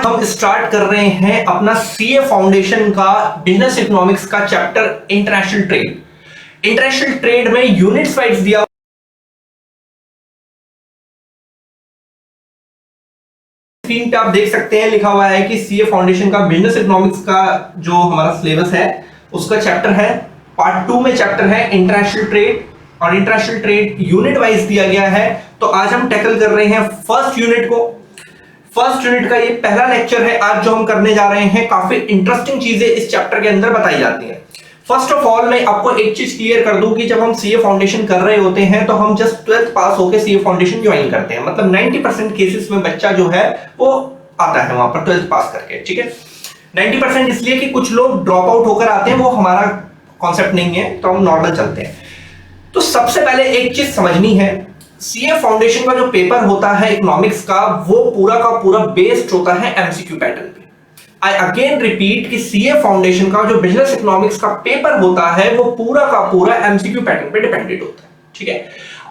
हम स्टार्ट कर रहे हैं अपना सीए फाउंडेशन का बिजनेस इकोनॉमिक्स का chapter international trade. International trade में यूनिट्स वाइज दिया स्क्रीन पे आप देख सकते हैं, लिखा हुआ है कि सीए फाउंडेशन का बिजनेस इकोनॉमिक्स का जो हमारा सिलेबस है उसका चैप्टर है, पार्ट 2 में चैप्टर है इंटरनेशनल ट्रेड, और इंटरनेशनल ट्रेड यूनिट वाइज दिया गया है। तो आज हम टैकल कर रहे हैं फर्स्ट यूनिट को। फर्स्ट यूनिट का ये पहला लेक्चर है आज जो हम करने जा रहे हैं। काफी इंटरेस्टिंग चीजें इस चैप्टर के अंदर बताई जाती हैं। फर्स्ट ऑफ ऑल मैं आपको एक चीज क्लियर कर दूं कि जब हम सीए फाउंडेशन कर रहे होते हैं तो हम जस्ट 12th पास होकर सीए फाउंडेशन ज्वाइन करते हैं। मतलब 90% केसेस में बच्चा जो है वो आता है वहां पर 12th पास करके, ठीक है। 90% इसलिए कि कुछ लोग ड्रॉप आउट होकर आते हैं, वो हमारा कॉन्सेप्ट नहीं है, तो हम नॉर्मल चलते हैं। तो सबसे पहले एक चीज समझनी है, सीए फाउंडेशन का जो पेपर होता है इकोनॉमिक्स का, वो पूरा का पूरा बेस्ड होता है एमसीक्यू पैटर्न पे। आई अगेन रिपीट कि सीए फाउंडेशन का जो बिजनेस इकोनॉमिक्स का पेपर होता है वो पूरा का पूरा एमसीक्यू पैटर्न पे डिपेंडेंट होता है, ठीक है।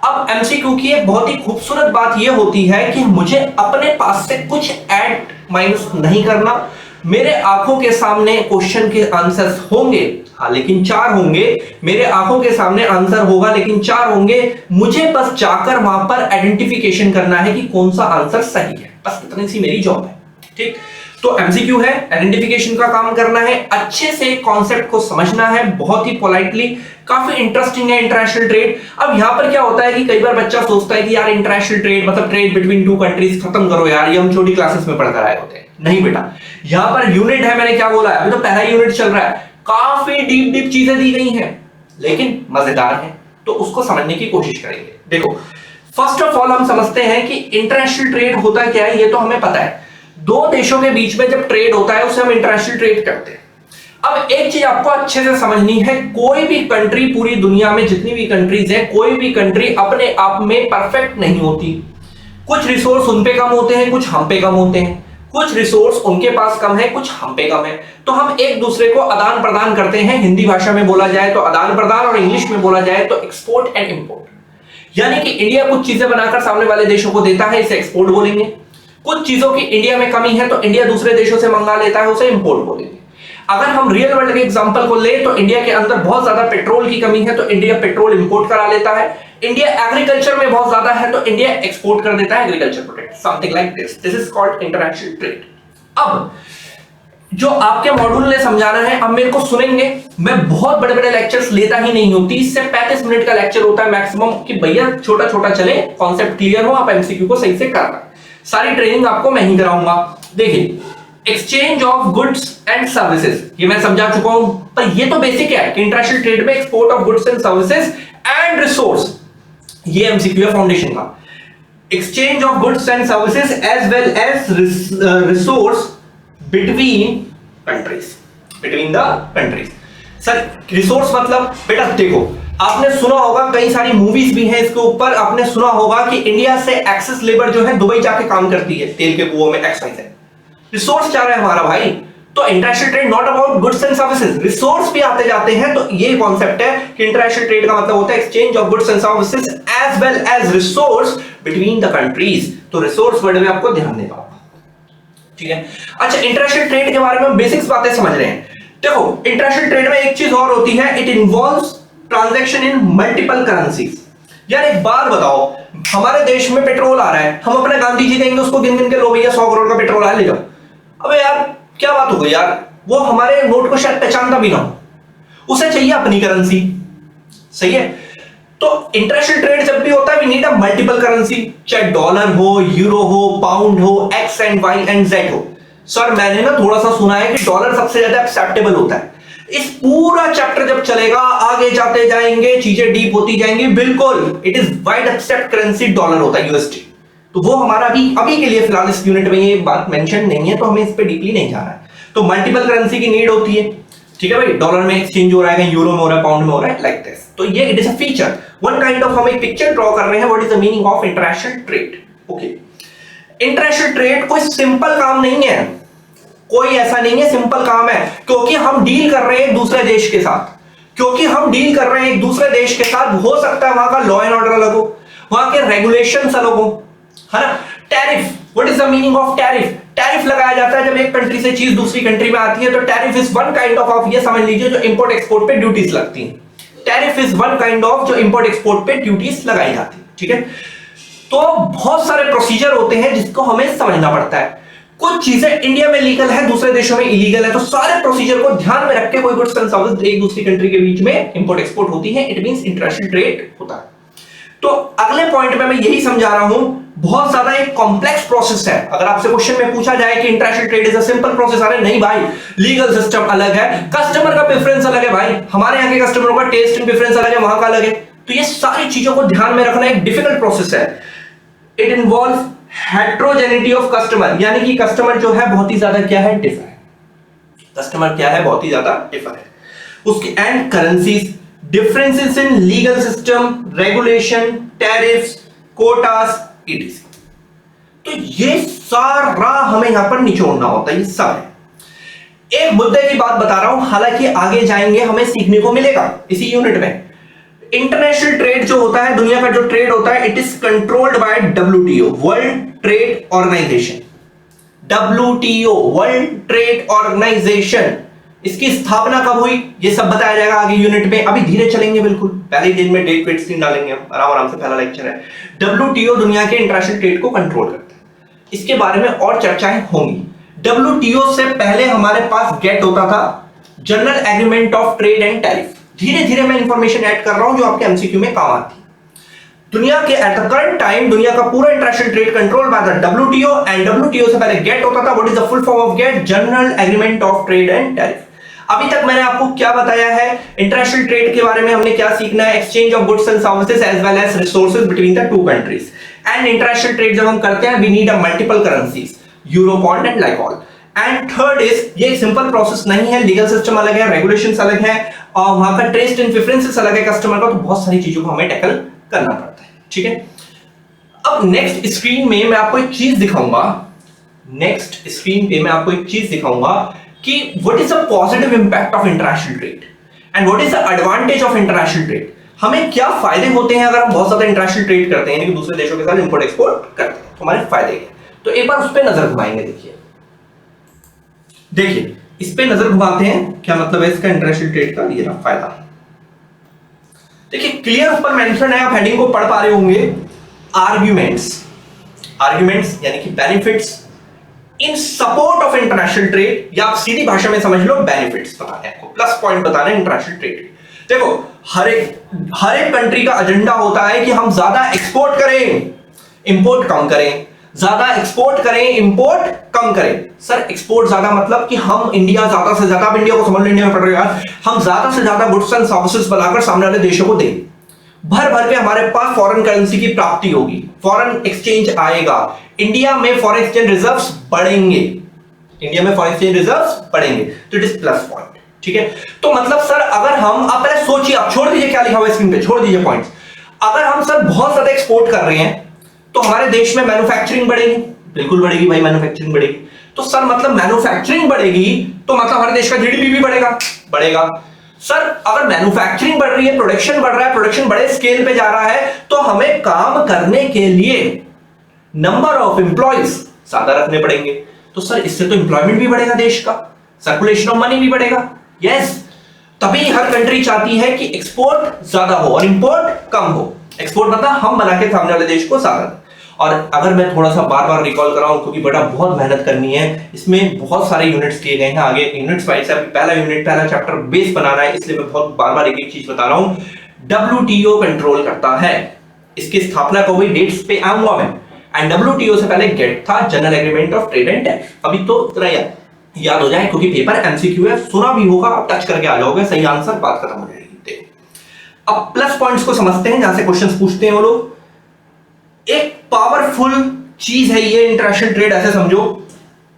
अब एमसीक्यू की एक बहुत ही खूबसूरत बात यह होती है कि मुझे अपने पास से कुछ ऐड माइनस नहीं करना। मेरे आंखों के सामने क्वेश्चन के आंसर्स होंगे, हाँ, लेकिन 4 होंगे। मेरे आंखों के सामने आंसर होगा लेकिन 4 होंगे। मुझे बस जाकर वहां पर आइडेंटिफिकेशन करना है कि कौन सा आंसर सही है, बस इतनी सी मेरी जॉब है, ठीक। तो एमसीक्यू है, आइडेंटिफिकेशन का काम करना है, अच्छे से कॉन्सेप्ट को समझना है, बहुत ही पोलाइटली। काफी इंटरेस्टिंग है इंटरनेशनल ट्रेड। अब यहां पर क्या होता है कि कई बार बच्चा सोचता है कि यार इंटरनेशनल ट्रेड मतलब ट्रेड बिटवीन 2 कंट्रीज खत्म करो यार, ये हम छोटी क्लासेस में पढ़कर आए होते हैं। नहीं बेटा, यहां पर यूनिट है, मैंने क्या बोला, अभी तो पहला यूनिट चल रहा है, काफी डीप डीप चीजें दी गई हैं लेकिन मजेदार है, तो उसको समझने की कोशिश करेंगे। देखो, फर्स्ट ऑफ ऑल हम समझते हैं कि इंटरनेशनल ट्रेड होता क्या है, ये तो हमें पता है। 2 देशों के बीच में जब ट्रेड होता है उसे हम इंटरनेशनल ट्रेड करते हैं। अब एक चीज आपको अच्छे से समझनी है, कोई भी कंट्री, पूरी दुनिया में जितनी भी कंट्रीज है, कोई भी कंट्री अपने आप में परफेक्ट नहीं होती। कुछ रिसोर्स उन पे कम होते हैं, कुछ हम पे कम होते हैं, कुछ रिसोर्स उनके पास कम है, कुछ हम पे कम है। तो हम एक दूसरे को आदान प्रदान करते हैं। हिंदी भाषा में बोला जाए तो आदान प्रदान, और इंग्लिश में बोला जाए तो एक्सपोर्ट एंड इंपोर्ट। यानी कि इंडिया कुछ चीजें बनाकर सामने वाले देशों को देता है, इसे एक्सपोर्ट बोलेंगे। कुछ चीजों की इंडिया में कमी है तो इंडिया दूसरे देशों से मंगा लेता है, उसे इंपोर्ट बोलेंगे। अगर हम रियल वर्ल्ड के एग्जांपल को ले तो इंडिया के अंदर बहुत ज्यादा पेट्रोल की कमी है तो इंडिया पेट्रोल इंपोर्ट करा लेता है। इंडिया एग्रीकल्चर में बहुत ज्यादा है तो इंडिया एक्सपोर्ट कर देता है agriculture product, something like this. This is called international trade. अब जो आपके मॉड्यूल ने समझाना है, अब मेरे को सुनेंगे। मैं बहुत बड़े बड़े लेक्चर्स लेता ही नहीं हूं, 30 से 35 मिनट का लेक्चर होता है मैक्सिमम, कि भैया छोटा छोटा चले, कॉन्सेप्ट क्लियर हो, आप एमसीक्यू को सही से करना। सारी ट्रेनिंग आपको मैं ही कराऊंगा। देखिए, exchange of goods and services, ये मैं समझा चुका हूं, पर ये तो बेसिक है कि इंटरनेशनल ट्रेड में export of goods and services and resource, ये एमसीक्यू है फाउंडेशन का। Exchange of goods and services as well as resource between countries, between the countries. Sir resource मतलब, बेटा देखो, आपने सुना होगा, कई सारी मूवीज भी हैं इसके ऊपर, आपने सुना होगा कि इंडिया से एक्सेस लेबर जो है दुबई जाके काम करती है तेल के कुओं में, एक्सवाइज है। रिसोर्स चाह रहा है हमारा भाई। तो international trade not about goods and services, resource भी आते जाते हैं। तो ये कॉन्सेप्ट है कि इंटरनेशनल ट्रेड का मतलब होता है exchange of goods and services as well as resource between the countries. तो रिसोर्स वर्ड में आपको ध्यान देना होगा, ठीक है। अच्छा, इंटरनेशनल ट्रेड के बारे में बेसिक्स बातें समझ रहे हैं। देखो, इंटरनेशनल ट्रेड में एक चीज और होती है, it involves transaction in multiple currencies. यार एक बात बताओ, हमारे देश में पेट्रोल आ रहा है, हम अपने गांधी जी देंगे उसको गिन गिन के, लो भैया 100 करोड़ का पेट्रोल आया, ले जाओ। अबे यार क्या बात हो गई यार, वो हमारे नोट को शायद पहचानता भी ना हो, उसे चाहिए अपनी करेंसी, सही है। तो इंटरनेशनल ट्रेड जब भी होता है, we need a multiple currency, चाहे डॉलर हो, यूरो हो, पाउंड हो, X and Y and Z हो। सर मैंने ना थोड़ा सा सुना है कि डॉलर सबसे ज्यादा एक्सेप्टेबल होता है। इस पूरा चैप्टर जब चलेगा, आगे जाते जाएंगे, चीजें डीप होती जाएंगी। बिल्कुल, it is wide accept currency dollar होता है, यूएसडी। तो वो हमारा अभी के लिए फिलहाल इस यूनिट में ये बात मेंशन नहीं है, तो हमें इस पे डीपली नहीं जाना है। तो मल्टीपल करेंसी की नीड होती है, ठीक है भाई। डॉलर में एक्सचेंज हो रहा है, यूरो में हो रहा है, पाउंड में हो रहा है, लाइक दिस। तो ये it is a feature, one kind of, हम एक पिक्चर ड्रॉ कर रहे हैं, what is the meaning of international trade. Okay, international trade कोई सिंपल काम नहीं है, कोई ऐसा नहीं है सिंपल काम है, क्योंकि हम डील कर रहे हैं एक दूसरे देश के साथ। क्योंकि हम डील कर रहे हैं एक दूसरे देश के साथ, हो सकता है वहां का लॉ एंड ऑर्डर अलग हो, वहां के रेगुलेशंस अलग हो, है ना। Tariff, what is the meaning of tariff? Tariff लगाया जाता है जब एक कंट्री से चीज दूसरी कंट्री में आती है, तो tariff is one kind of, ये समझ लीजिए, जो इंपोर्ट एक्सपोर्ट पे ड्यूटीज लगती हैं। Tariff is one kind of जो इंपोर्ट एक्सपोर्ट पे ड्यूटीज लगाई जाती है, ठीक है। तो बहुत सारे प्रोसीजर होते हैं जिसको हमें समझना पड़ता है। कुछ चीजें इंडिया में लीगल है, दूसरे देशों में इलीगल है, तो सारे प्रोसीजर को ध्यान में रख के कोई गुड्स एंड सर्विसेज एक दूसरी कंट्री के बीच में इंपोर्ट एक्सपोर्ट होती है, इट मींस इंटरनेशनल ट्रेड होता है। तो अगले पॉइंट में मैं यही समझा रहा हूं, बहुत ज्यादा एक कॉम्प्लेक्स प्रोसेस है। अगर आपसे क्वेश्चन में पूछा जाए कि international trade is a simple process, अरे नहीं भाई, लीगल सिस्टम अलग है, कस्टमर का प्रेफरेंस अलग है भाई, हमारे यहाँ के कस्टमरों का टेस्ट एंड प्रेफरेंस अलग है, वहां का अलग है। तो ये सारी चीजों को ध्यान में रखना एक डिफिकल्ट प्रोसेस है। It involve heterogeneity of customer, यानी कि कस्टमर जो है बहुत ही ज्यादा क्या है, डिफर है। कस्टमर क्या है, बहुत ही ज्यादा डिफर है। उसकी and currencies, differences in legal system, regulation, tariffs, quotas, etc. तो ये सारा हमें यहां पर निचोड़ना होता है, ये सब है। एक मुद्दे की बात बता रहा हूं, हालांकि आगे जाएंगे हमें सीखने को मिलेगा इसी यूनिट में। इंटरनेशनल ट्रेड जो होता है, दुनिया का जो ट्रेड होता है, it is controlled by WTO, world trade organisation. WTO, world trade organisation, इसकी स्थापना कब हुई ये सब बताया जाएगा आगे यूनिट में। अभी धीरे चलेंगे, बिल्कुल पहले दिन में डेट वेट स्क्रीन डालेंगे हम, आराम आराम से, पहला लेक्चर है। WTO दुनिया के इंटरनेशनल ट्रेड को कंट्रोल करता है, इसके बारे में और चर्चाएं होंगी। WTO से पहले हमारे पास गेट होता था, general agreement of trade and tariff. धीरे धीरे मैं इंफॉर्मेशन ऐड कर रहा हूं जो आपके MCQ में काम आती है। दुनिया के एट द करंट टाइम दुनिया का पूरा international trade control by the WTO, and WTO से पहले गेट होता था। What is the full form of GATT? General agreement of trade and tariff. अभी तक मैंने आपको क्या बताया है इंटरनेशनल ट्रेड के बारे में, हमने क्या सीखना है? Exchange of goods and services as well as resources between the two countries. And international trade जब हम करते हैं, we need a multiple currencies, euro, pound and like all. And third is, ये सिंपल प्रोसेस नहीं है, legal system अलग है, regulations अलग है, और वहां का टेस्ट एंड प्रेफरेंसेस अलग है कस्टमर का, तो बहुत सारी चीजों को हमें टैकल करना पड़ता है, ठीक है। अब नेक्स्ट स्क्रीन में मैं आपको एक चीज दिखाऊंगा, नेक्स्ट स्क्रीन पे मैं आपको एक चीज दिखाऊंगा कि what is the positive impact of international trade and what is the advantage of international trade. हमें क्या फायदे होते हैं अगर हम बहुत ज्यादा इंटरनेशनल ट्रेड करते हैं, यानी कि दूसरे देशों के साथ इंपोर्ट एक्सपोर्ट करते हैं, तो हमारे फायदे हैं। तो एक बार उस पर नजर घुमाएंगे। देखिए इस पे नजर घुमाते हैं, क्या मतलब है इसका इंटरनेशनल ट्रेड का, ये रहा फायदा। देखिए क्लियर ऊपर मेंशन है, आप हेडिंग को पढ़ पा रहे होंगे, आर्ग्यूमेंट्स, आर्ग्यूमेंट्स यानी कि benefits in support of international trade, या आप सीधी भाषा में समझ लो बेनिफिट्स बताने हैं आपको, प्लस पॉइंट बताने हैं इंटरनेशनल ट्रेड। देखो हर एक कंट्री का एजेंडा होता है कि हम ज्यादा एक्सपोर्ट करें, इंपोर्ट कम करें, ज्यादा एक्सपोर्ट करें, इंपोर्ट कम करें। सर एक्सपोर्ट ज्यादा मतलब कि हम इंडिया ज्यादा से ज्यादा, आप इंडिया को समझ लो, इंडिया में पड़ रहे हो यार, हम ज्यादा से ज्यादा गुड्स एंड सर्विसेज बनाकर सामने वाले देशों को दें, भर भर के हमारे पास फॉरेन करेंसी की प्राप्ति होगी, फॉरेन एक्सचेंज आएगा, इंडिया में फॉरेन एक्सचेंज रिजर्व्स बढ़ेंगे, इंडिया में फॉरेन एक्सचेंज रिजर्व्स बढ़ेंगे, तो इट इज प्लस पॉइंट, ठीक है। तो मतलब सर अगर हम, आप पहले सोचिए, आप छोड़ दीजिए क्या लिखा हुआ है स्क्रीन पे, छोड़ दीजिए पॉइंट्स। अगर हम सर बहुत ज्यादा एक्सपोर्ट कर रहे हैं तो हमारे देश में मैन्युफैक्चरिंग बढ़ेगी, बिल्कुल बढ़ेगी भाई, मैन्युफैक्चरिंग बढ़ेगी। तो सर मतलब मैन्युफैक्चरिंग बढ़ेगी तो मतलब हमारे देश का जीडीपी भी बढ़ेगा। सर अगर मैन्युफैक्चरिंग बढ़ रही है, प्रोडक्शन बढ़ रहा है, प्रोडक्शन बड़े स्केल पे जा रहा है, तो हमें काम करने के लिए नंबर ऑफ एम्प्लॉइज ज्यादा रखने पड़ेंगे। तो सर इससे तो एम्प्लॉयमेंट भी बढ़ेगा, देश का सर्कुलेशन ऑफ मनी भी बढ़ेगा। यस, तभी हर कंट्री चाहती है कि एक्सपोर्ट ज्यादा हो और इंपोर्ट कम हो। एक्सपोर्ट मतलब हम बना के सामने वाले देश को ज्यादा। और अगर मैं थोड़ा सा बार बार रिकॉल कराऊं, क्योंकि बेटा बहुत मेहनत करनी है, इसमें बहुत सारे यूनिट्स दिए गए हैं, आगे यूनिट्स वाइज है, पहला यूनिट पहला चैप्टर बेस बनाना है, इसलिए मैं बहुत बार बार एक एक चीज बता रहा हूं। WTO कंट्रोल करता है, इसकी स्थापना को भी डेट्स पे आऊंगा मैं। एंड WTO से पहले गेट था, general agreement of trade and tariff. अभी तो इतना याद हो जाए क्योंकि पेपर MCQ है, सुना भी होगा, आप टच करके आ जाओगे, सही आंसर, बात खत्म हो जाएगी। देखो अब प्लस पॉइंट्स को समझते हैं, जहां से क्वेश्चंस पूछते हैं वो लोग। एक पावरफुल चीज है ये इंटरनेशनल ट्रेड, ऐसे समझो,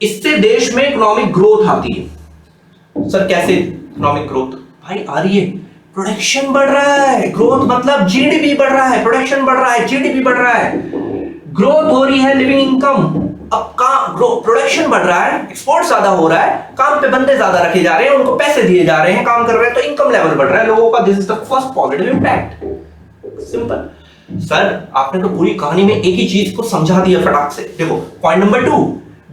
इससे देश में इकोनॉमिक ग्रोथ आती है। सर कैसे इकोनॉमिक ग्रोथ? भाई आ रही है, प्रोडक्शन बढ़ रहा है, ग्रोथ मतलब जीडीपी बढ़ रहा है, प्रोडक्शन बढ़ रहा है, जीडीपी बढ़ रहा है, ग्रोथ हो रही है, लिविंग इनकम। अब काम, प्रोडक्शन बढ़ रहा है, एक्सपोर्ट ज्यादा हो रहा है, काम पे बंदे ज्यादा रखे जा रहे हैं, उनको पैसे दिए जा रहे हैं, काम कर रहे हैं, तो इनकम लेवल बढ़ रहा है लोगों का। This is the first positive impact. Simple. Sir आपने तो पूरी कहानी में एक ही चीज को समझा दिया फटाक से। देखो पॉइंट नंबर 2,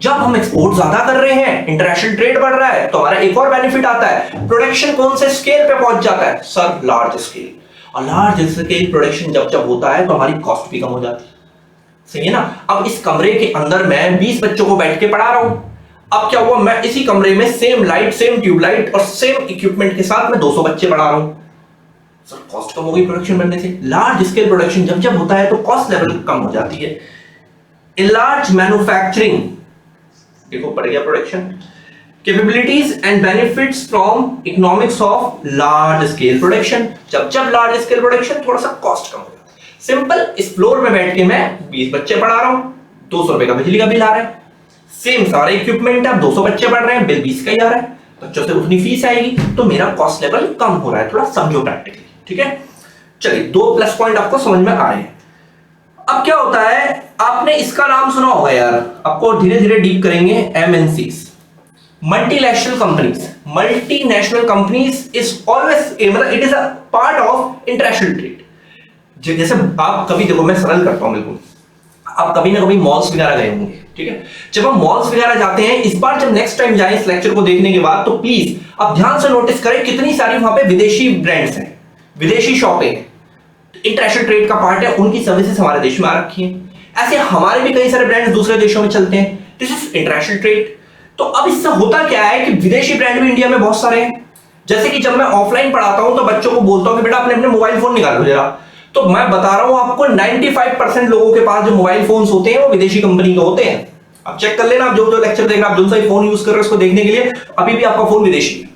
जब हम एक्सपोर्ट ज्यादा कर रहे हैं, इंटरनेशनल ट्रेड बढ़ रहा है, तो हमारा एक और बेनिफिट आता है, प्रोडक्शन कौन से स्केल पे पहुंच जाता है सर, लार्ज स्केल। और लार्ज स्केल प्रोडक्शन जब जब होता है तो हमारी कॉस्ट भी कम हो जाती है, सही है ना। अब इस कमरे के अंदर मैं 20 बच्चों को बैठ के पढ़ा रहा हूं, अब क्या हुआ, मैं इसी कमरे में सेम लाइट, सेम ट्यूबलाइट और सेम इक्विपमेंट के साथ मैं 200 बच्चे पढ़ा रहा हूं, सर कॉस्ट कम हो गई प्रोडक्शन बढ़ने से। लार्ज स्केल प्रोडक्शन जब जब होता है तो कॉस्ट लेवल कम हो जाती है। इन लार्ज मैन्युफैक्चरिंग, देखो बढ़ गया production, capabilities and benefits from economics of large scale production, जब जब लार्ज स्केल प्रोडक्शन थोड़ा सा कॉस्ट कम हो जाता है। सिंपल, इस फ्लोर में बैठ के मैं 20 बच्चे पढ़ा रहा हूं, 200 रुपए का बिजली का बिल आ रहा है, सेम सारे इक्विपमेंट है, 200 बच्चे पढ़ रहे हैं, बिल 20 का ही आ रहा है, बच्चों से उतनी फीस आएगी, तो मेरा कॉस्ट लेवल कम हो रहा है। थोड़ा समझो प्रैक्टिकली, ठीक है। चलिए 2 प्लस पॉइंट आपको समझ में आ रहे हैं। अब क्या होता है, आपने इसका नाम सुना होगा यार, आपको धीरे धीरे डीप करेंगे, MNCs, multinational companies. Multinational companies is always, मतलब it is a part of international trade. जैसे आप कभी देखो, मैं सरल करता हूं बिल्कुल, आप कभी ना कभी मॉल्स वगैरह गए होंगे, ठीक है। जब हम मॉल्स वगैरह जाते हैं, इस बार जब नेक्स्ट टाइम जाएं इस लेक्चर को देखने के बाद, तो प्लीज आप ध्यान से नोटिस करें कितनी सारी वहां पे विदेशी ब्रांड्स हैं, विदेशी शॉपें हैं, इंटरनेशनल ट्रेड का पार्ट है, उनकी सर्विसेज हमारे देश में आ रखी हैं। ऐसे हमारे भी कई सारे ब्रांड्स दूसरे देशों में चलते हैं, दिस इज इंटरनेशनल ट्रेड। तो अब इससे होता क्या है कि विदेशी ब्रांड भी इंडिया में बहुत सारे हैं। जैसे कि जब मैं ऑफलाइन पढ़ाता हूं तो बच्चों को बोलता हूं कि बेटा अपने अपने मोबाइल फोन निकालो जरा, तो मैं बता रहा हूं आपको 95% लोगों के पास जो मोबाइल फोन्स होते हैं वो विदेशी कंपनी के होते हैं। आप चेक कर लेना, आप जो जो लेक्चर देख रहे हैं, आप जो सा फोन यूज कर रहे हैं उसको देखने के लिए, अभी भी आपका फोन विदेशी है,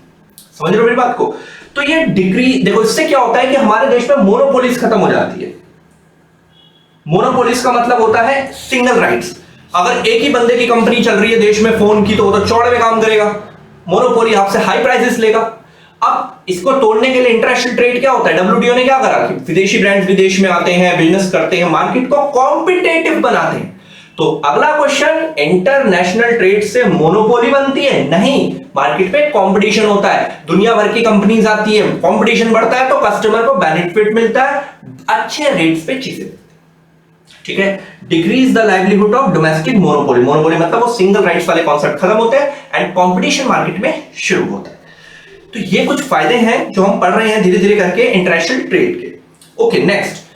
समझ रहे हो मेरी बात को। तो ये डिग्री देखो, इससे क्या होता है कि हमारे देश में मोनोपोलीज खत्म हो जाती है। मोनोपोलीज का मतलब होता है सिंगल राइट्स। अगर एक ही बंदे की कंपनी चल रही है देश में फोन की, तो वो तो चौड़े में काम करेगा, मोनोपोली आपसे हाई प्राइसेस लेगा। अब इसको तोड़ने के लिए इंटरनेशनल ट्रेड क्या होता है, डब्ल्यूटीओ ने क्या करा कि विदेशी ब्रांड्स विदेश में आते हैं, बिजनेस करते हैं, मार्केट को कॉम्पिटेटिव बनाते हैं। तो अगला क्वेश्चन, इंटरनेशनल ट्रेड से मोनोपोली बनती है? नहीं, मार्केट पे कंपटीशन होता है, दुनिया भर की कंपनीज आती है, कंपटीशन बढ़ता है, तो कस्टमर को बेनिफिट मिलता है, अच्छे रेट्स पे चीजें, ठीक है। Decrease the livelihood of domestic monopoly. Monopoly मतलब वो सिंगल राइट्स वाले कॉन्सेप्ट खत्म होते हैं एंड कंपटीशन मार्केट में शुरू होता है। तो ये कुछ फायदे हैं जो हम पढ़ रहे हैं धीरे धीरे करके इंटरनेशनल ट्रेड के। ओके, नेक्स्ट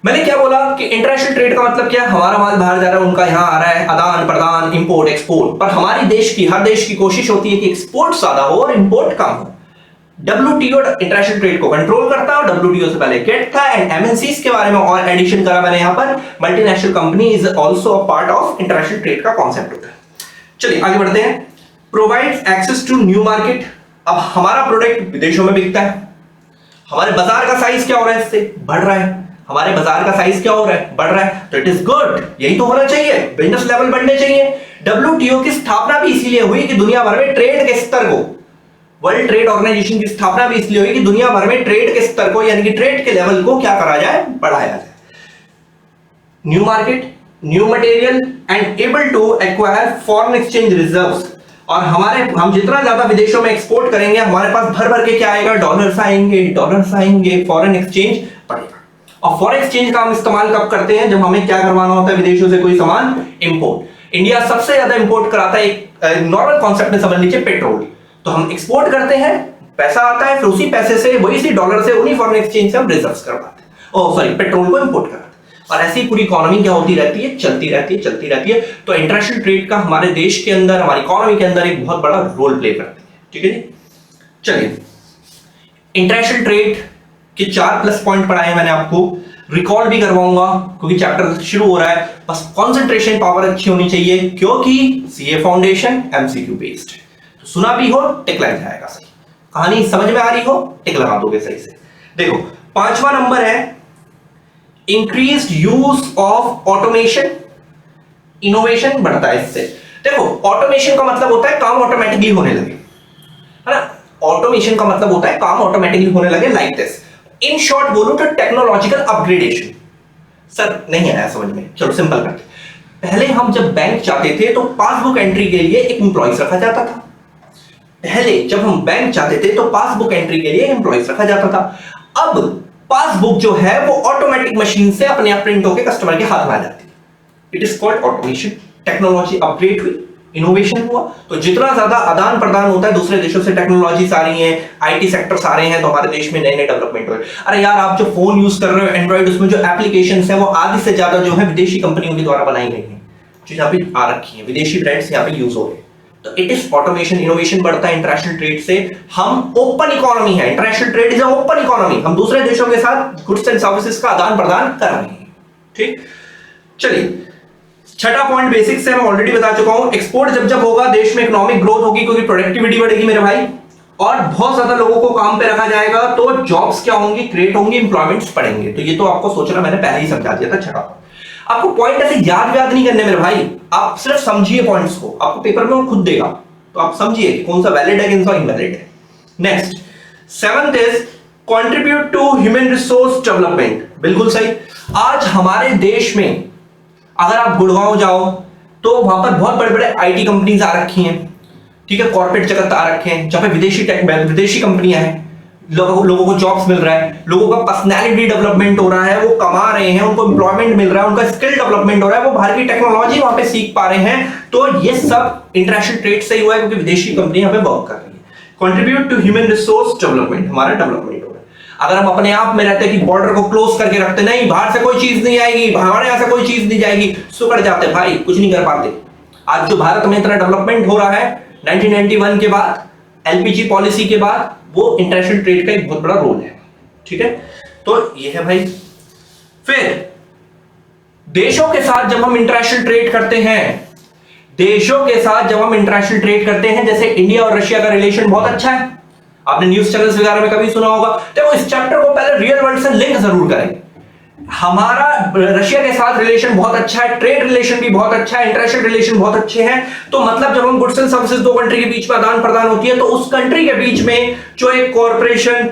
मैंने क्या बोला कि इंटरनेशनल ट्रेड का मतलब क्या है, हमारा माल बाहर जा रहा है, उनका यहां आ रहा है, आदान प्रदान, इंपोर्ट एक्सपोर्ट। पर हमारी देश की, हर देश की कोशिश होती है कि एक्सपोर्ट ज्यादा हो और इंपोर्ट कम हो। डब्ल्यूटीओ इंटरनेशनल ट्रेड को कंट्रोल करता है, और डब्ल्यूटीओ से पहले गेट था, एंड एमएनसीज के बारे में और एडिशन करा मैंने यहां पर, multinational company is also a part of international trade का कॉन्सेप्ट होता है। चलिए आगे बढ़ते हैं। Provides access to new market. अब हमारा प्रोडक्ट विदेशों में बिकता है, हमारे बाजार का साइज क्या हो रहा है, इससे बढ़ रहा है, हमारे बाजार का साइज क्या हो रहा है, बढ़ रहा है, तो इट इज गुड, यही तो होना चाहिए, बिजनेस लेवल बढ़ने चाहिए। डब्ल्यूटीओ की स्थापना भी इसीलिए हुई कि दुनिया भर में ट्रेड के स्तर को, वर्ल्ड ट्रेड ऑर्गेनाइजेशन की स्थापना भी इसलिए हुई कि दुनिया भर में ट्रेड के स्तर को, यानी कि ट्रेड के लेवल को क्या करा जाए, बढ़ाया जाए। New market, new material and able to acquire foreign exchange reserves. और हम जितना ज्यादा विदेशों में एक्सपोर्ट करेंगे, हमारे पास भर भर के क्या आएगा, डॉलर्स आएंगे, फॉरेन एक्सचेंज बढ़ेगा। और फॉरेन एक्सचेंज का हम इस्तेमाल कब करते हैं, जब हमें क्या करवाना होता है, विदेशों से कोई सामान इंपोर्ट। इंडिया सबसे ज्यादा इंपोर्ट कराता है, एक नॉर्मल कॉन्सेप्ट में समझ लीजिए, पेट्रोल। तो हम एक्सपोर्ट करते हैं, पैसा आता है, फिर उसी पैसे से, वही सी डॉलर से, उन्हीं फॉरेन एक्सचेंज से हम रिजर्व्स करवाते हैं, पेट्रोल को इंपोर्ट करते हैं। और ऐसी पूरी इकोनॉमी क्या होती रहती है, चलती रहती है। तो इंटरनेशनल ट्रेड का हमारे देश के अंदर, हमारी इकोनॉमी के अंदर एक बहुत बड़ा रोल प्ले करती है, ठीक है जी। चलिए, इंटरनेशनल ट्रेड के 4 प्लस पॉइंट पढ़ाए मैंने आपको, रिकॉल भी करवाऊंगा क्योंकि चैप्टर शुरू हो रहा है। बस कंसंट्रेशन पावर अच्छी होनी चाहिए, क्योंकि सीए फाउंडेशन एमसीक्यू बेस्ड है, तो सुना भी हो टिक लग जाएगा, सही कहानी समझ में आ रही हो टिक लगा दोगे सही से। देखो 5वां नंबर है increased use of automation, innovation बढ़ता है इससे। देखो ऑटोमेशन का मतलब होता है काम ऑटोमेटिकली होने लगे, है ना। ऑटोमेशन का मतलब होता है काम ऑटोमेटिकली होने लगे, लाइक दिस। इन शॉर्ट बोलूं तो टेक्नोलॉजिकल अपग्रेडेशन। सर नहीं आया समझ में, चलो सिंपल करते। पहले हम जब बैंक जाते थे तो पासबुक एंट्री के लिए एक एम्प्लॉइज रखा जाता था। पहले जब हम बैंक जाते थे तो पासबुक एंट्री के लिए एम्प्लॉइज रखा जाता था। अब पासबुक जो है वो ऑटोमेटिक मशीन से अपने आप प्रिंट होकर कस्टमर के हाथ में आ जाती है। It is called automation. Technology upgrade हुई, इनोवेशन हुआ। तो जितना ज्यादा आदान प्रदान होता है दूसरे देशों से, टेक्नोलॉजीज आ रही हैं, आईटी सेक्टर्स आ रहे हैं, तो हमारे देश में नए नए डेवलपमेंट हो रहे हैं। अरे यार, आप जो फोन यूज कर रहे हो एंड्रॉइड, उसमें जो एप्लीकेशंस हैं वो आधी से ज्यादा जो है विदेशी कंपनियों के द्वारा बनाई गई हैं, जो यहाँ पे आ रखी है, विदेशी ब्रांड्स यहाँ पे यूज हो रहे हैं। तो इट इज ऑटोमेशन, इनोवेशन बढ़ता है इंटरनेशनल ट्रेड से। हम ओपन इकोनॉमी है, international trade is open economy, हम दूसरे देशों के साथ गुड्स एंड सर्विसेज का आदान प्रदान कर रहे हैं। ठीक, चलिए छठा पॉइंट बेसिक्स है, मैं ऑलरेडी बता चुका हूं। एक्सपोर्ट जब जब होगा देश में इकोनॉमिक ग्रोथ होगी, क्योंकि प्रोडक्टिविटी बढ़ेगी मेरे भाई, और बहुत ज्यादा लोगों को काम पे रखा जाएगा, तो जॉब्स क्या होंगी, क्रिएट होंगी, इंप्लॉयमेंट्स बढ़ेंगे। तो ये तो आपको सोचना मैंने पहले ही समझा दिया था। छठा, आपको पॉइंट ऐसे याद नहीं करने मेरे भाई, आप सिर्फ समझिए पॉइंट्स को, आपको पेपर में वो खुद देगा, तो आप समझिए कि कौन सा वैलिड है, कौन सा इनवैलिड है। Next, seventh is contribute to human resource development. बिल्कुल सही। आज हमारे देश में अगर आप गुड़गांव जाओ तो वहां पर बहुत बड़े बड़े आईटी कंपनीज आ रखी हैं, ठीक है, कॉर्पोरेट जगत आ रखे हैं, जहां पे विदेशी कंपनियां हैं, लोगों को जॉब्स मिल रहा है, लोगों का पर्सनैलिटी डेवलपमेंट हो रहा है, वो कमा रहे हैं, उनको एम्प्लॉयमेंट मिल रहा है, उनका स्किल डेवलपमेंट हो रहा है, वो बाहर की टेक्नोलॉजी वहां पे सीख पा रहे हैं। तो ये सब इंटरनेशनल ट्रेड से ही हुआ है, क्योंकि विदेशी कंपनी यहाँ पे वर्क कर रही है। Contribute to human resource development, हमारा डेवलपमेंट हो रहा है। अगर हम अपने आप में रहते हैं कि बॉर्डर को क्लोज करके रखते, नहीं बाहर से कोई चीज नहीं आएगी, हमारे यहां से कोई चीज नहीं जाएगी, सुकड़ जाते भाई, कुछ नहीं कर पाते। आज जो भारत में इतना डेवलपमेंट हो रहा है 1991 के बाद, एलपीजी पॉलिसी के बाद, वो इंटरनेशनल ट्रेड का एक बहुत बड़ा रोल है। ठीक है, तो ये है भाई। फिर देशों के साथ जब हम इंटरनेशनल ट्रेड करते हैं, देशों के साथ जब हम इंटरनेशनल ट्रेड करते हैं, जैसे इंडिया और रशिया का रिलेशन बहुत अच्छा है, आपने न्यूज चैनल्स वगैरह में कभी सुना होगा, तो इस चैप्टर को पहले रियल वर्ल्ड से लिंक जरूर करें। हमारा रशिया के साथ रिलेशन बहुत अच्छा है, ट्रेड रिलेशन भी बहुत अच्छा है, इंटरनेशनल रिलेशन बहुत अच्छे हैं। तो मतलब जब हम गुड्स एंड सर्विसेज दो कंट्री के बीच में आदान प्रदान होती है, तो उस कंट्री के बीच में जो एक कॉर्पोरेशन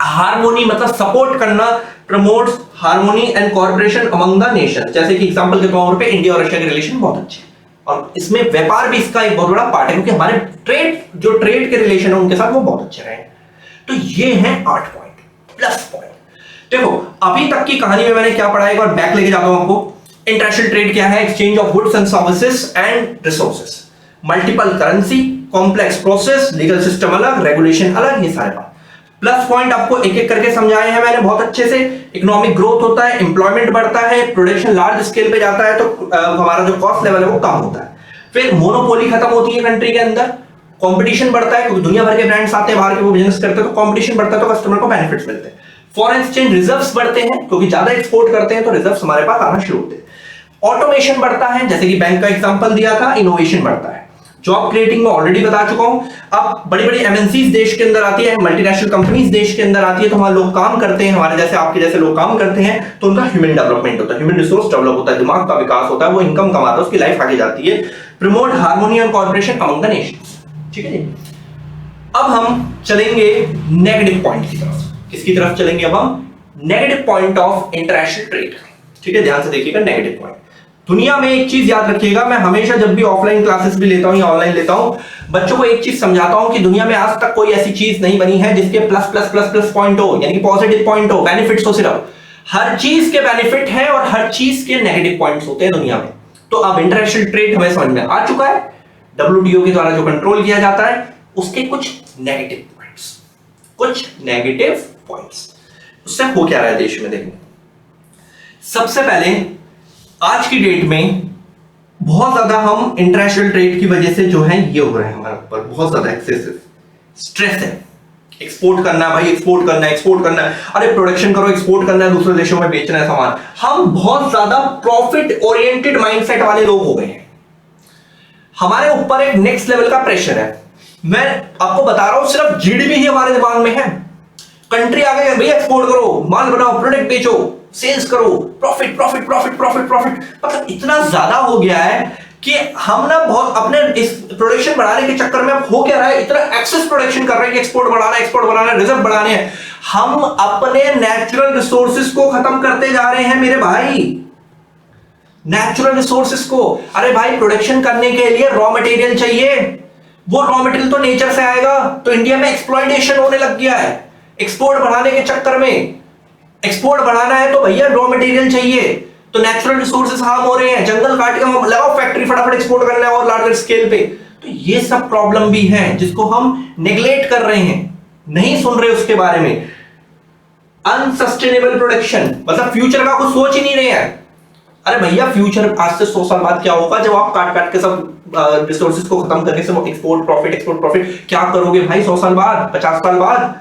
हार्मोनी, मतलब सपोर्ट करना, promotes harmony and corporation among the nation. जैसे कि एग्जांपल के तौर पे इंडिया और रशिया के रिलेशन बहुत अच्छे हैं, और इसमें व्यापार भी इसका एक बहुत बड़ा पार्ट है, क्योंकि हमारे ट्रेड के रिलेशन है उनके साथ वो बहुत अच्छे रहे। तो ये हैं 8 पॉइंट प्लस पॉइंट। देखो अभी तक की कहानी में मैंने क्या पढ़ा है, एक बार बैक लेके जाता हूं आपको। इंटरनेशनल ट्रेड क्या है? Exchange of goods and services and resources, multiple currency, complex process, legal system अलग, रेगुलेशन अलग, ये सारे बात। प्लस पॉइंट आपको एक एक करके समझाए हैं मैंने बहुत अच्छे से। इकोनॉमिक ग्रोथ होता है, एम्प्लॉयमेंट बढ़ता है, प्रोडक्शन लार्ज स्केल पे जाता है, तो हमारा जो कॉस्ट लेवल है वो कम होता है। फिर मोनोपोली खत्म होती है कंट्री के अंदर, कंपटीशन बढ़ता है, क्योंकि दुनिया भर के ब्रांड्स आते हैं बाहर के, वो बिजनेस करते हैं, तो कंपटीशन बढ़ता है, तो कस्टमर को बेनिफिट्स मिलते हैं। फॉरेन एक्सचेंज रिजर्व्स बढ़ते हैं, क्योंकि ज्यादा एक्सपोर्ट करते हैं तो रिजर्व्स हमारे पास आना शुरू होते हैं। ऑटोमेशन बढ़ता है, जैसे कि बैंक का एग्जांपल दिया था। इनोवेशन बढ़ता है। जॉब क्रिएटिंग में ऑलरेडी बता चुका हूं। अब बड़ी बड़ी एमएनसीज देश के अंदर आती है, मल्टीनेशनल कंपनीज देश के अंदर आती है, तो वहां लोग काम करते हैं, हमारे जैसे आपके जैसे लोग काम करते हैं, तो उनका ह्यूमन डेवलपमेंट होता है, ह्यूमन रिसोर्स डेवलप होता है, दिमाग का विकास होता है, वो इनकम कमाता है, उसकी लाइफ आगे जाती है। Promote harmony and corporation among the Nations. ठीक है जी। अब हम चलेंगे नेगेटिव पॉइंट की तरफ। किसकी तरफ चलेंगे अब हम? Negative point of international trade. ठीक है, ध्यान से देखिएगा नेगेटिव पॉइंट। दुनिया में एक चीज याद रखिएगा, मैं हमेशा जब भी ऑफलाइन क्लासेस भी लेता हूं या ऑनलाइन लेता हूं, बच्चों को एक चीज समझाता हूं कि दुनिया में आज तक कोई ऐसी चीज नहीं बनी है जिसके plus plus plus plus point हो, यानी कि पॉजिटिव पॉइंट हो, बेनिफिट्स हो। सिर्फ हर चीज के बेनिफिट है और हर चीज के नेगेटिव पॉइंट्स होते हैं दुनिया में। तो अब इंटरनेशनल ट्रेड हमें समझ में आ चुका है, WTO के द्वारा जो कंट्रोल किया जाता है, उसके कुछ नेगेटिव पॉइंट्स। उससे हो क्या रहा है देश में? देखो, सबसे पहले आज की डेट में बहुत ज्यादा हम इंटरनेशनल ट्रेड की वजह से जो है ये हो रहा है, हमारे ऊपर बहुत ज्यादा एक्सेसिव स्ट्रेस है। एक्सपोर्ट करना है भाई, एक्सपोर्ट करना है, अरे प्रोडक्शन करो, एक्सपोर्ट करना है, दूसरे देशों में बेचना है सामान। हम बहुत ज्यादा प्रॉफिट ओरिएंटेड माइंडसेट वाले लोग हो गए हैं। हमारे ऊपर एक नेक्स्ट लेवल का प्रेशर है। मैं आपको बता रहा हूं, सिर्फ जीडीपी ही हमारे दिमाग में है। कंट्री आगे भैया एक्सपोर्ट करो, माल बनाओ, प्रोडक्ट बेचो, सेल्स करो, profit profit profit profit profit. मतलब इतना ज्यादा हो गया है कि हम ना बहुत अपने इस प्रोडक्शन बढ़ाने के चक्कर में हो क्या रहा है, इतना एक्सेस प्रोडक्शन कर रहे हैं कि एक्सपोर्ट बढ़ाना, रिजर्व बढ़ाने हैं। हम अपने नेचुरल रिसोर्सेज को खत्म करते जा रहे हैं मेरे भाई, नेचुरल रिसोर्सेज को। अरे भाई, प्रोडक्शन करने के लिए रॉ मटेरियल चाहिए, वो रॉ मटेरियल तो नेचर से आएगा। तो इंडिया में एक्सप्लॉयटेशन होने लग गया है एक्सपोर्ट बढ़ाने के चक्कर में। एक्सपोर्ट बढ़ाना है तो भैया रॉ मटेरियल चाहिए, तो नेचुरल रिसोर्सेज हार्म हो रहे हैं, जंगल काट के हम लगाओ फैक्ट्री, फटाफट एक्सपोर्ट करना है और लार्जर स्केल पे। तो ये सब प्रॉब्लम भी है जिसको हम नेग्लेक्ट कर रहे हैं, नहीं सुन रहे उसके बारे में। अनसस्टेनेबल प्रोडक्शन, मतलब फ्यूचर का कुछ सोच ही नहीं रहे हैं। अरे भैया फ्यूचर आज से 100 साल बाद क्या होगा जब आप काट काट के सब रिसोर्सेज को खत्म करके सब एक्सपोर्ट प्रॉफिट क्या करोगे भाई 100 साल बाद, 50 साल बाद?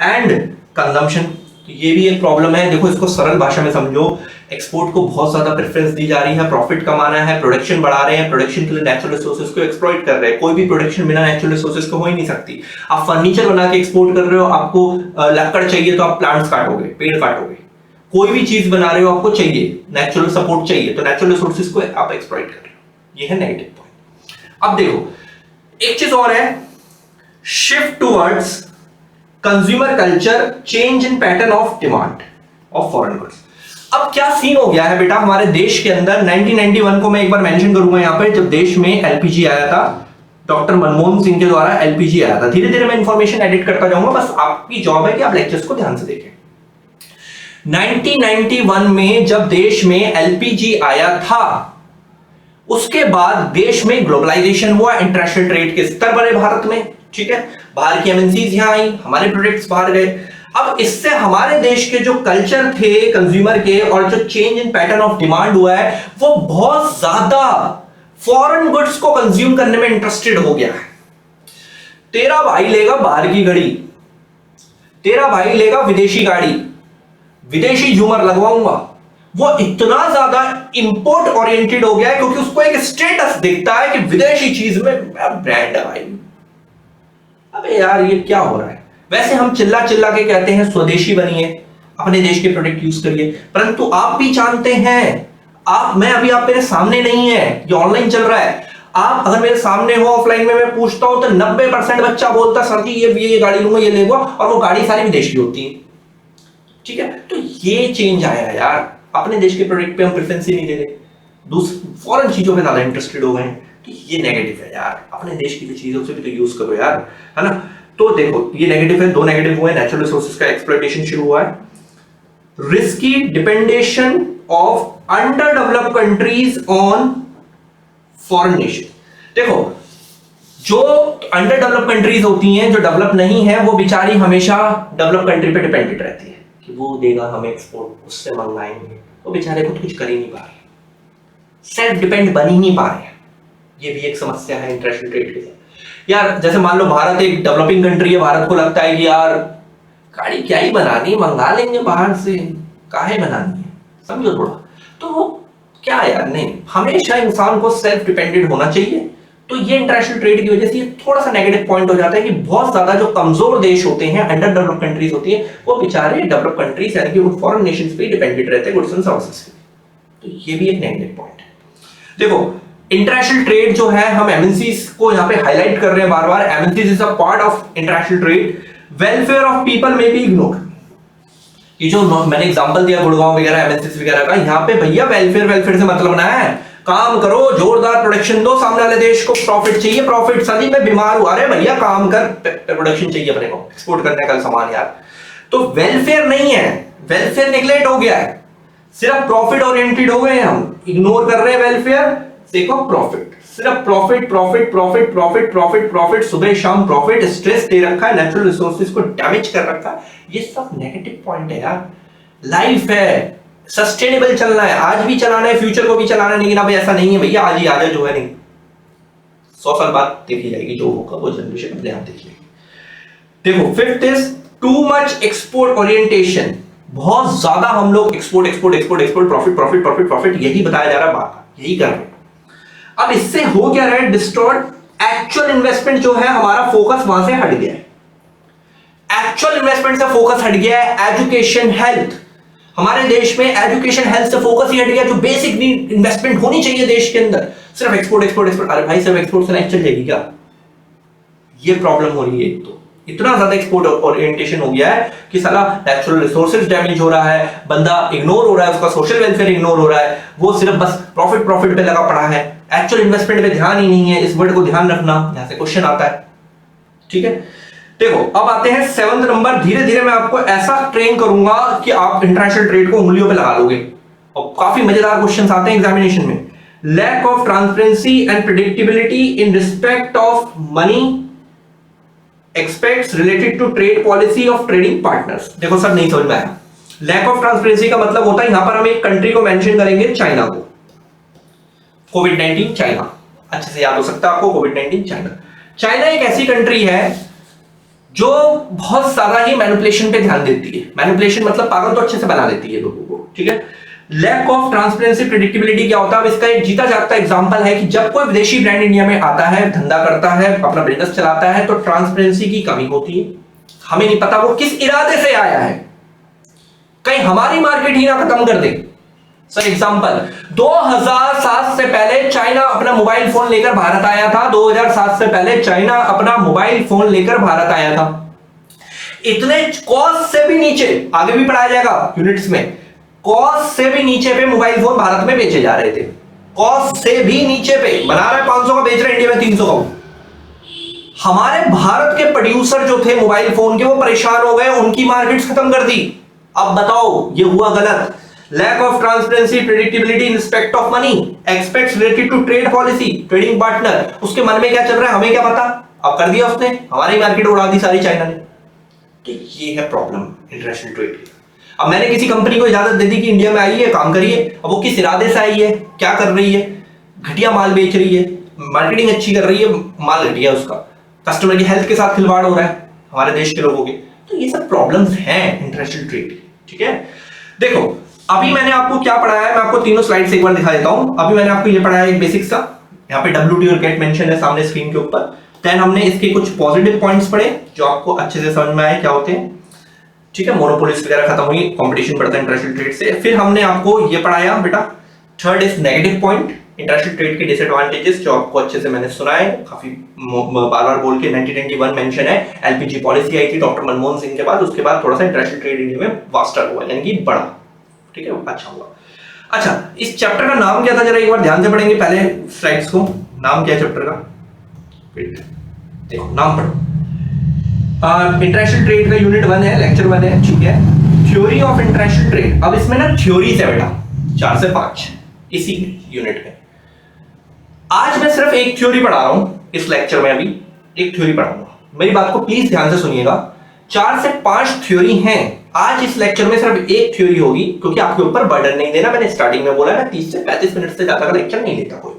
एंड कंजम्पशन, तो ये भी एक प्रॉब्लम है। देखो इसको सरल भाषा में समझो, एक्सपोर्ट को बहुत ज्यादा प्रेफरेंस दी जा रही है, प्रॉफिट कमाना है, प्रोडक्शन बढ़ा रहे हैं, प्रोडक्शन के लिए नेचुरल रिसोर्सेज को एक्सप्लॉइट कर रहे हैं। कोई भी प्रोडक्शन बिना नेचुरल रिसोर्सेज को हो ही नहीं सकती। आप फर्नीचर बना के एक्सपोर्ट कर रहे हो, आपको लकड़ चाहिए तो आप प्लांट्स काटोगे, पेड़ काटोगे। कोई भी चीज बना रहे हो आपको चाहिए, नेचुरल सपोर्ट चाहिए, तो नेचुरल रिसोर्सेज को आप एक्सप्लॉइट कर रहे हो। ये है नेगेटिव पॉइंट। अब देखो एक चीज और है, shift towards consumer culture, change in pattern of demand of foreign goods. अब क्या सीन हो गया है बेटा हमारे देश के अंदर, 1991 को मैं एक बार मेंशन करूंगा यहां पे, जब देश में एलपीजी आया था, डॉक्टर मनमोहन सिंह के द्वारा एलपीजी आया था। धीरे धीरे मैं इंफॉर्मेशन एडिट करता जाऊंगा, बस आपकी जॉब है कि आप लेक्चर्स को ध्यान से देखें। 1991 में जब देश में एलपीजी आया था, उसके बाद देश में ग्लोबलाइजेशन हुआ, इंटरनेशनल ट्रेड के स्तर बढ़े भारत में, ठीक है, बाहर की एमएनसीज यहां आई, हमारे प्रोडक्ट्स बाहर गए। अब इससे हमारे देश के जो कल्चर थे कंज्यूमर के और जो change in pattern of demand हुआ है, वो बहुत ज्यादा फॉरेन गुड्स को कंज्यूम करने में इंटरेस्टेड हो गया है। तेरा भाई लेगा बाहर की घड़ी, तेरा भाई लेगा विदेशी गाड़ी, विदेशी झूमर लगवाऊंगा, वो इतना ज्यादा इंपोर्ट ओरिएंटेड हो गया है क्योंकि उसको एक स्टेटस दिखता है कि विदेशी चीज में ब्रांड है भाई। अबे यार ये क्या हो रहा है? वैसे हम चिल्ला चिल्ला के कहते हैं स्वदेशी बनिए, अपने देश के प्रोडक्ट यूज करिए, परंतु आप भी जानते हैं, मैं अभी आप मेरे सामने नहीं है, ये ऑनलाइन चल रहा है, आप अगर मेरे सामने हो ऑफलाइन में मैं पूछता हूं तो 90% बच्चा बोलता सर जी ये गाड़ी लूंगा, ये लेगा, और वो गाड़ी सारी विदेशी होती है। ठीक है, तो ये चेंज आया है यार, अपने देश के प्रोडक्ट पे हम प्रेफरेंस ही नहीं दे रहे, दूसरी फॉरेन चीजों पे ज्यादा इंटरेस्टेड हो गए हैं। तो ये नेगेटिव है यार, अपने देश की चीजों से भी तो यूज करो यार, है ना। तो देखो ये नेगेटिव है, दो नेगेटिव हुए, नेचुरल रिसोर्सेज का एक्सप्लॉयटेशन शुरू हुआ है, risky dependence of under developed countries on foreign nation. देखो जो अंडर डेवलप्ड कंट्रीज होती हैं, जो डेवलप नहीं है, वो बेचारी हमेशा डेवलप कंट्री पे डिपेंडेंट रहती है कि वो देगा हमें एक्सपोर्ट, उससे मंगाएंगे, वो बेचारे खुद कुछ कर ही नहीं पा रहे, सेल्फ डिपेंड बन ही नहीं पा रहे हैं। ये भी एक समस्या है इंटरनेशनल ट्रेड के साथ। यार जैसे मान लो भारत एक डेवलपिंग कंट्री है, भारत को लगता है कि यार गाड़ी क्या ही बनानी, मंगा लेंगे बाहर से, काहे बनानी है, समझो थोड़ा। तो क्या यार, नहीं, हमेशा इंसान को सेल्फ डिपेंडेंट होना चाहिए। तो ये इंटरनेशनल ट्रेड की वजह से ये थोड़ा सा नेगेटिव पॉइंट हो जाता है कि बहुत ज्यादा जो कमजोर देश होते हैं, अंडर डेवलप्ड कंट्रीज होती हैं, वो बेचारे डेवलप्ड कंट्रीज यानी कि उन फॉरेन नेशंस पे डिपेंडेंट रहते हैं गुड्स एंड सर्विसेज के। तो ये भी एक नेगेटिव पॉइंट है। देखो इंटरनेशनल ट्रेड जो है, हम एमएनसीज को यहाँ पे हाईलाइट कर रहे हैं बार बार, MNCs is a part of international trade, welfare of people may be ignored. ये जो मैंने एग्जांपल दिया गुड़गांव वगैरह एमएनसीज वगैरह का, यहाँ पे भैया वेलफेयर से मतलब ना है, काम करो, जोरदार प्रोडक्शन दो, सामने वाले देश को प्रॉफिट चाहिए, प्रॉफिट, सदी में बीमार हुआ, अरे भैया काम कर, प्रोडक्शन चाहिए अपने को, एक्सपोर्ट करने का सामान यार। तो वेलफेयर नहीं है, वेलफेयर नेग्लेक्ट हो गया है, सिर्फ प्रॉफिट ओरिएंटेड हो गए हैं, हम इग्नोर कर रहे हैं वेलफेयर, देखो प्रॉफिट, सिर्फ profit profit profit profit profit profit, सुबह शाम प्रॉफिट, स्ट्रेस दे रखा है, नेचुरल रिसोर्सेज को डैमेज कर रखा है। ये सब नेगेटिव पॉइंट है यार। लाइफ है, सस्टेनेबल चलना है, आज भी चलाना है, फ्यूचर को भी चलाना है, लेकिन अब ऐसा नहीं है भैया आज ही आजा जो है, नहीं 100 साल बाद देखी जाएगी, जो होगा वो जनरेशन अपने आप देख लेगी। देखो fifth is too much export orientation, बहुत ज्यादा हम लोग export export export export, profit profit profit profit, यही बताया जा रहा है, बात यही कर रहे हैं। अब इससे हो क्या रहा है, डिस्टॉर्ट एक्चुअल इन्वेस्टमेंट जो है, हमारा फोकस वहां से हट गया है, एक्चुअल इन्वेस्टमेंट से फोकस हट गया है। एजुकेशन हेल्थ, हमारे देश में एजुकेशन हेल्थ से फोकस ही हट गया, जो बेसिक नीड इन्वेस्टमेंट होनी चाहिए देश के अंदर, सिर्फ एक्सपोर्ट एक्सपोर्ट एक्सपोर्ट। अरे भाई सिर्फ एक्सपोर्ट से नहीं चल जाएगी क्या? ये प्रॉब्लम हो रही है। तो इतना ज्यादा एक्सपोर्ट ओरिएंटेशन हो गया है कि साला नेचुरल रिसोर्सेज डैमेज हो रहा है, बंदा इग्नोर हो रहा है, उसका सोशल वेलफेयर इग्नोर हो रहा है, वो सिर्फ बस प्रॉफिट प्रॉफिट पे लगा पड़ा है, एक्चुअल इन्वेस्टमेंट पे ध्यान ही नहीं है। इस वर्ड को ध्यान रखना, यहां से क्वेश्चन आता है, ठीक है। देखो अब आते हैं 7th नंबर, धीरे धीरे मैं आपको ऐसा ट्रेन करूंगा कि आप इंटरनेशनल ट्रेड को उंगलियों पे लगा लोगे। और काफी मजेदार क्वेश्चंस आते हैं एग्जामिनेशन में। Lack of transparency and predictability in respect of many aspects related to trade policy of trading partners. देखो सर नहीं समझ में आया। लैक ऑफ ट्रांसपेरेंसी का मतलब होता है, यहां पर हम एक कंट्री को मेंशन करेंगे, चाइना को। कोविड-19 चाइना, अच्छे से याद हो सकता है आपको, कोविड-19 चाइना। चाइना एक ऐसी कंट्री है जो बहुत ज्यादा ही मैनिपुलेशन पे ध्यान देती है। मैनिपुलेशन मतलब पागल तो अच्छे से बना देती है लोगों को, ठीक है। लैक ऑफ ट्रांसपेरेंसी प्रेडिक्टेबिलिटी क्या होता है? अब इसका एक जीता जागता एग्जांपल है कि जब कोई विदेशी ब्रांड इंडिया में आता है, धंधा करता है, अपना बिजनेस चलाता है, तो ट्रांसपेरेंसी की कमी होती है। हमें नहीं पता वो किस इरादे से आया है, कहीं हमारी मार्केट ही ना खत्म कर दे। सर एग्जांपल, 2007 से पहले चाइना अपना मोबाइल फोन लेकर भारत आया था। 2007 से पहले चाइना अपना मोबाइल फोन लेकर भारत आया था। इतने कॉस्ट से भी नीचे, आगे भी पढ़ाया जाएगा यूनिट्स में, कॉस्ट से भी नीचे पे मोबाइल फोन भारत में बेचे जा रहे थे। कॉस्ट से भी नीचे पे बना रहा है, 500 का बेच रहे हैं, इंडिया में 300 का। हमारे भारत के प्रोड्यूसर जो थे मोबाइल फोन के, वो परेशान हो गए, उनकी मार्केट्स खत्म कर दी। अब बताओ ये हुआ गलत। Lack of transparency predictability in respect of many aspects related to trade policy trading partner. उसके मन में क्या चल रहा है हमें क्या पता, अब कर दिया उसने, हमारी मार्केट उड़ा दी सारी चाइना ने। तो ये है प्रॉब्लम इंटरनेशनल ट्रेड की। अब मैंने किसी कंपनी को इजाजत दे दी कि इंडिया में आइए काम करिए, अब वो किस इरादे से आई है, क्या कर रही है, घटिया माल बेच रही है, मार्केटिंग अच्छी कर रही है, माल घटिया, उसका कस्टमर की हेल्थ के साथ खिलवाड़ हो रहा है हमारे देश के लोगों के। तो ये सब प्रॉब्लम्स हैं इंटरनेशनल ट्रेड की, ठीक है। देखो अभी मैंने आपको क्या पढ़ाया है, मैं आपको तीनों स्लाइड्स एक बार दिखा देता हूं। अभी मैंने आपको ये पढ़ाया एक बेसिक सा, यहाँ पे WT और गेट मेंशन है सामने स्क्रीन के ऊपर। देन हमने इसके कुछ पॉजिटिव पॉइंट्स पढ़े जो आपको अच्छे से समझ में आए क्या होते हैं, ठीक है। मोनोपोलिस्ट वगैरह खत्म हुई, कंपटीशन बढ़ता है इंटरनेशनल ट्रेड से। फिर हमने आपको ये पढ़ाया बेटा, third is negative point, international trade के डिसएडवांटेजेस, जो आपको अच्छे से मैंने सुनाए, काफी बार-बार बोल के। 1991 मेंशन है, LPG पॉलिसी आई थी डॉक्टर मनमोहन सिंह के बाद, उसके बाद थोड़ा सा इंटरनेशनल ट्रेड इंडिया में वास्टर हुआ, यानी कि बढ़ा, ठीक है, अच्छा हुआ। अच्छा, इस चैप्टर का नाम क्या था, जरा एक बार ध्यान से पढ़ेंगे पहले स्लाइड्स को। नाम क्या है चैप्टर का? देखो नाम पढ़ो। इंटरनेशनल ट्रेड का यूनिट 1 है, लेक्चर 1 है, ठीक है। Theory of international trade. अब इसमें ना थ्योरीज है बेटा 4 से 5 इसी यूनिट में। आज मैं सिर्फ एक थ्योरी पढ़ा रहा हूं इस लेक्चर में, अभी एक थ्योरी पढ़ाऊंगा। मेरी बात को प्लीज ध्यान से सुनिएगा। 4 से 5 थ्योरी हैं। आज इस लेक्चर में सिर्फ एक थ्योरी होगी, क्योंकि आपके ऊपर बर्डन नहीं देना। मैंने स्टार्टिंग में बोला ना 30 से 35 मिनट से ज्यादा का लेक्चर नहीं लेता कोई,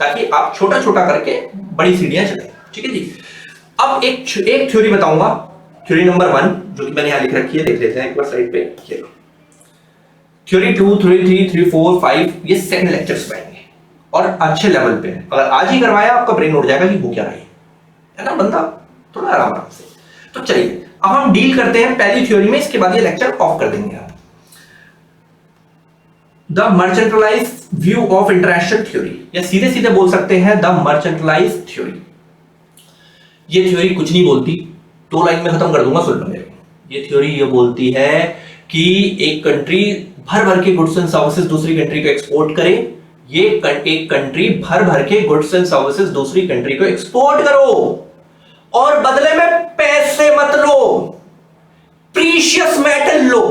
ताकि आप छोटा छोटा करके बड़ी सीढ़ियां चलें, ठीक है जी। अब एक थ्योरी बताऊंगा, थ्योरी नंबर 1, जो कि मैंने यहां लिख रखी है, देख लेते हैं एक बार स्लाइड पे। ये लो थ्योरी 2, 3, 3, 4, 5, ये सेकंड लेक्चर्स में आएंगे और अच्छे लेवल पे है। अगर आज ही करवाया आपका ब्रेन उड़ जाएगा कि वो क्या रही है ना बंदा, थोड़ा आराम से। तो चलिए अब हम डील करते हैं पहली थ्योरी में, इसके बाद ये लेक्चर ऑफ कर देंगे आप। The mercantilized view of international theory, या सीधे सीधे बोल सकते हैं द मर्चेंटलाइज्ड थ्योरी। ये थ्योरी कुछ नहीं बोलती, 2 लाइन में खत्म कर दूंगा, सुन लो मेरे को। ये थ्योरी ये बोलती है कि एक कंट्री भर भर के गुड्स एंड सर्विसेज दूसरी कंट्री को एक्सपोर्ट करे। ये एक कंट्री भर भर के गुड्स एंड सर्विसेज दूसरी कंट्री को एक्सपोर्ट करो और बदले में पैसे मत लो, प्रीशियस मेटल लो।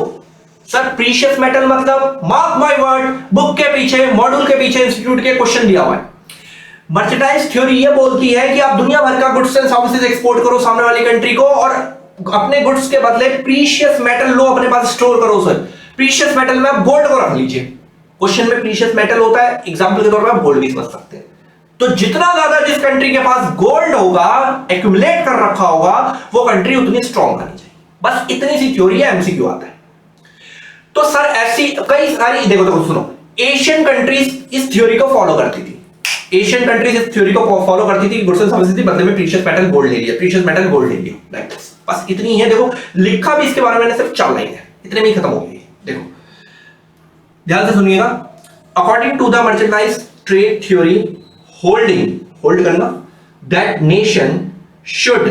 सर प्रीशियस मेटल मतलब, मार्क माय वर्ड, बुक के पीछे, मॉड्यूल के पीछे, इंस्टीट्यूट के क्वेश्चन दिया हुआ है। मर्चेंटाइज थ्योरी ये बोलती है कि आप दुनिया भर का गुड्स एंड सर्विसेज एक्सपोर्ट करो सामने वाली कंट्री को, और अपने गुड्स के बदले प्रीशियस मेटल लो, अपने पास स्टोर करो। सर प्रीशियस मेटल में आप गोल्ड को रख लीजिए, क्वेश्चन में प्रीशियस मेटल होता है, एग्जांपल के तौर पर आप गोल्ड भी समझ सकते हैं। तो जितना ज्यादा जिस कंट्री के पास गोल्ड होगा, एक्यूमुलेट कर रखा होगा, वो कंट्री उतनी स्ट्रॉन्ग होनी चाहिए। बस इतनी सी थ्योरी है, एमसीक्यू आता है। तो सर ऐसी कई सारी, देखो सुनो, एशियन कंट्रीज इस थ्योरी को फॉलो करती थी। एशियन कंट्रीज इस थ्योरी को फॉलो करती थी, गुड्स एंड सर्विसेज थी, बदले में प्रीशियस मेटल गोल्ड ले लिया, प्रीशियस मेटल गोल्ड ले लिया, लाइक दिस। बस इतनी है। देखो लिखा भी इसके बारे में मैंने सिर्फ 4 लाइन है, इतने में ही खत्म हो गई। देखो ध्यान से सुनिएगा। According to the mercantilist trade theory, hold करना, दैट नेशन शुड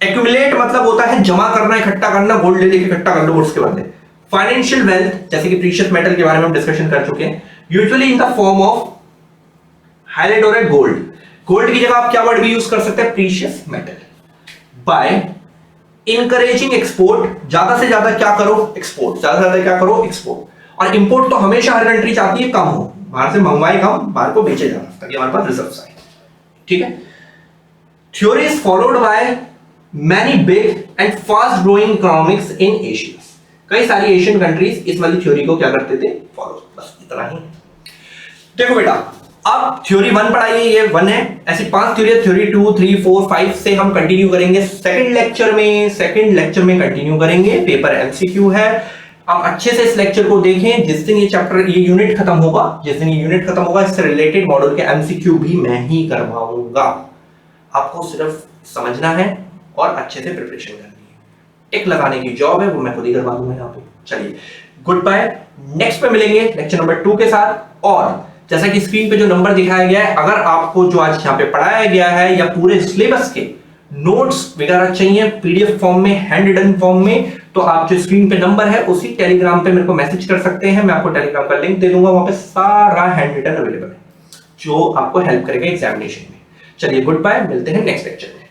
एक्यूमुलेट, मतलब होता है जमा करना, इकट्ठा करना, गोल्ड ले लेके इकट्ठा कर लो गुड्स के बदले। फाइनेंशियल वेल्थ, जैसे कि प्रीशियस मेटल के बारे में हम डिस्कशन कर चुके हैं, usually in the form of highlight और गोल्ड। गोल्ड की जगह आप क्या वर्ड भी यूज कर सकते हैं, precious metal. By encouraging export, ज्यादा से ज्यादा क्या करो, एक्सपोर्ट, ज्यादा से ज्यादा क्या करो, एक्सपोर्ट। और इंपोर्ट तो हमेशा हर कंट्री चाहती है कम हो, बाहर से मंगवाए कम, बाहर को बेचे जाना, ताकि हमारे पास रिजर्व्स आए। ठीक है। Theory is followed by many big and fast growing economics in Asia. कई सारी एशियन कंट्रीज इस वाली थ्योरी को क्या करते थे, फॉलो। बस इतना ही। देखो बेटा, अब थ्योरी 1 पढ़ाई है, ये 1 है, ऐसी 5 थ्योरी, थ्योरी 2, 3, 4, 5 से हम कंटिन्यू करेंगे सेकंड लेक्चर में कंटिन्यू करेंगे। पेपर एमसीक्यू है, आप अच्छे से इस लेक्चर को देखें। जिस दिन ये चैप्टर, ये यूनिट खत्म होगा, इससे रिलेटेड मॉड्यूल के एमसीक्यू भी मैं ही करवाऊंगा। आपको सिर्फ समझना है और अच्छे से प्रिपरेशन करनी है। टिक लगाने की जॉब है वो मैं खुद ही करवा दूंगा यहाँ पे। चलिए, गुड बाय। नेक्स्ट पे मिलेंगे लेक्चर नंबर 2 के साथ। और जैसा कि स्क्रीन पे जो नंबर दिखाया गया है, अगर आपको जो आज यहाँ पे पढ़ाया गया है या पूरे सिलेबस के नोट्स वगैरह चाहिए पीडीएफ फॉर्म में, हैंड रिटन फॉर्म में, तो आप जो स्क्रीन पे नंबर है उसी टेलीग्राम पे मेरे को मैसेज कर सकते हैं। मैं आपको टेलीग्राम का लिंक दे दूंगा, वहां पे सारा हैंड रिटन अवेलेबल है जो आपको हेल्प करेगा एग्जामिनेशन में। चलिए, गुड बाय, मिलते हैं नेक्स्ट लेक्चर में।